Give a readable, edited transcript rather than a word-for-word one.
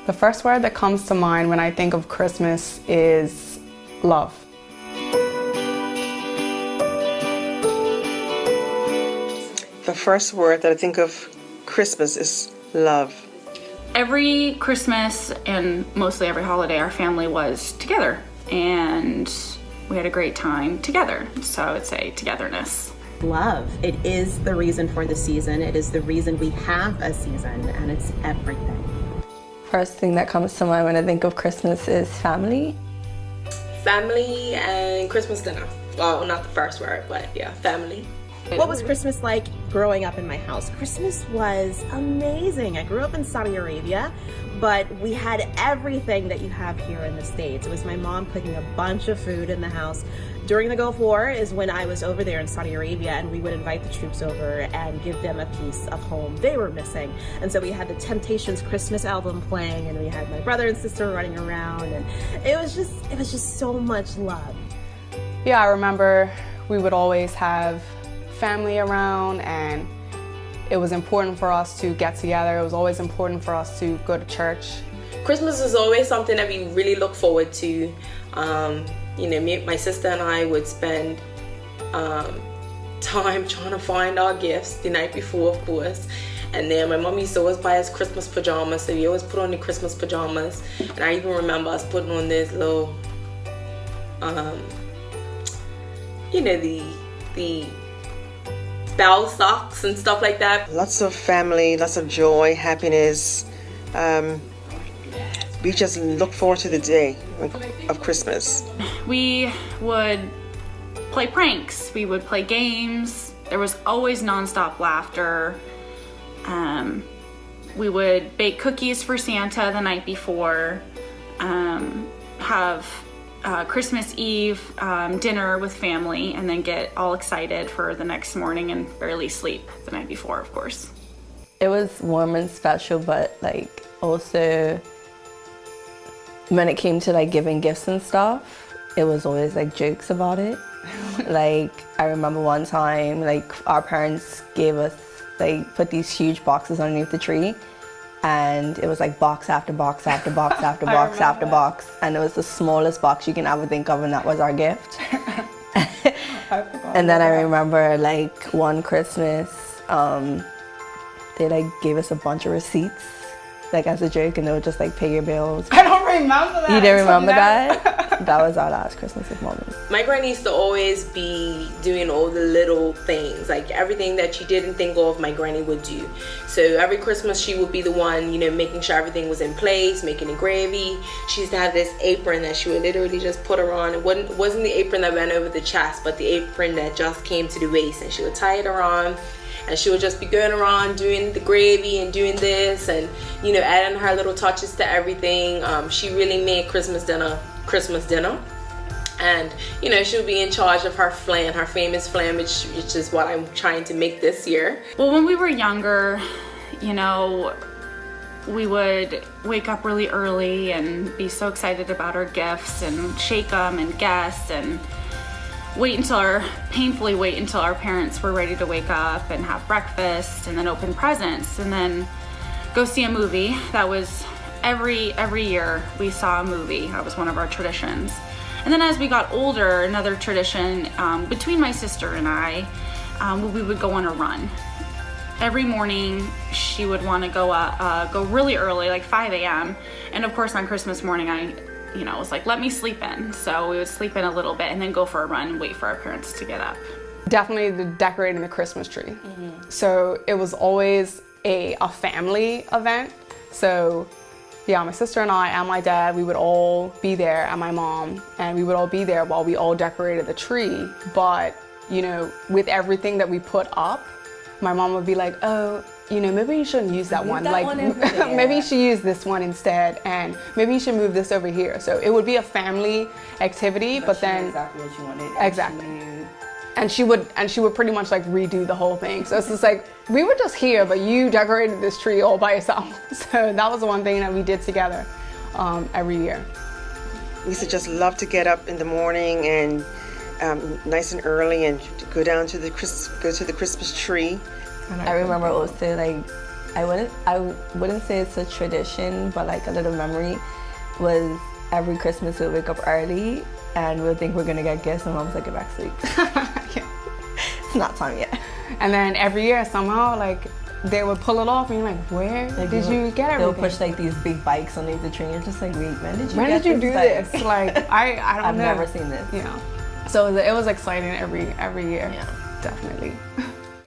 The first word that comes to mind when I think of Christmas is love. The first word that I think of Christmas is love. Every Christmas and mostly every holiday, our family was together and we had a great time together. So I would say togetherness. Love. It is the reason for the season. It is the reason we have a season, and it's everything. First thing that comes to mind when I think of Christmas is family. Family and Christmas dinner. Well, not the first word, but yeah, family. What was Christmas like growing up in my house? Christmas was amazing. I grew up in Saudi Arabia, but we had everything that you have here in the States. It was my mom cooking a bunch of food in the house. During the Gulf War is when I was over there in Saudi Arabia, and we would invite the troops over and give them a piece of home they were missing. And so we had the Temptations Christmas album playing, and we had my brother and sister running around, and it was just so much love. Yeah, I remember we would always have family around, and it was important for us to get together. It was always important for us to go to church. Christmas is always something that we really look forward to. My sister and I would spend time trying to find our gifts the night before, of course. And then my mom used to always buy us Christmas pajamas, so we always put on the Christmas pajamas. And I even remember us putting on this little, the bell socks and stuff like that. Lots of family, lots of joy, happiness. We just look forward to the day of Christmas. We would play pranks. We would play games. There was always nonstop laughter. We would bake cookies for Santa the night before. Have Christmas Eve dinner with family, and then get all excited for the next morning and barely sleep the night before, of course. It was warm and special, but also when it came to giving gifts and stuff, it was always jokes about it. I remember one time our parents gave us put these huge boxes underneath the tree, and it was box after box after box after box after box, and it was the smallest box you can ever think of, and that was our gift. And then I remember one Christmas they gave us a bunch of receipts as a joke, and they would just pay your bills. I don't remember that. You didn't remember that? That was our last Christmas with Mom. My granny used to always be doing all the little things, everything that you didn't think of, my granny would do. So every Christmas she would be the one, making sure everything was in place, making the gravy. She used to have this apron that she would literally just put her on. It wasn't the apron that went over the chest, but the apron that just came to the waist, and she would tie it around. And she would just be going around doing the gravy and doing this and, adding her little touches to everything. She really made Christmas dinner. And, she'll be in charge of her flan, her famous flan, which is what I'm trying to make this year. Well, when we were younger, we would wake up really early and be so excited about our gifts and shake them and guess and painfully wait until our parents were ready to wake up and have breakfast and then open presents and then go see a movie. That was every year we saw a movie. That was one of our traditions. And then as we got older, another tradition between my sister and I, we would go on a run. Every morning she would want to go really early, 5 a.m. And of course on Christmas morning it was let me sleep in. So we would sleep in a little bit and then go for a run and wait for our parents to get up. Definitely the decorating the Christmas tree. Mm-hmm. So it was always a family event. So yeah, my sister and I and my dad, we would all be there, and my mom, and we would all be there while we all decorated the tree. But, with everything that we put up, my mom would be like, oh, maybe you shouldn't use that one. Maybe you should use this one instead, and maybe you should move this over here. So it would be a family activity, but then exactly what you wanted. Exactly. And she would pretty much redo the whole thing. So it's just we were just here, but you decorated this tree all by yourself. So that was the one thing that we did together every year. We used to just love to get up in the morning and nice and early and go down to the Christmas tree. I remember also I wouldn't say it's a tradition, but like a little memory was every Christmas we'll wake up early and we'll think we're gonna get gifts and mom's like, get back to sleep. Yeah. It's not time yet. And then every year somehow like they would pull it off and you're like, where Like, did you get everything? They'll push like these big bikes underneath the tree and you're just like, wait, when did you do bike? this? Like I don't I've know. never seen this. Yeah. So it was exciting every year. Yeah. Definitely.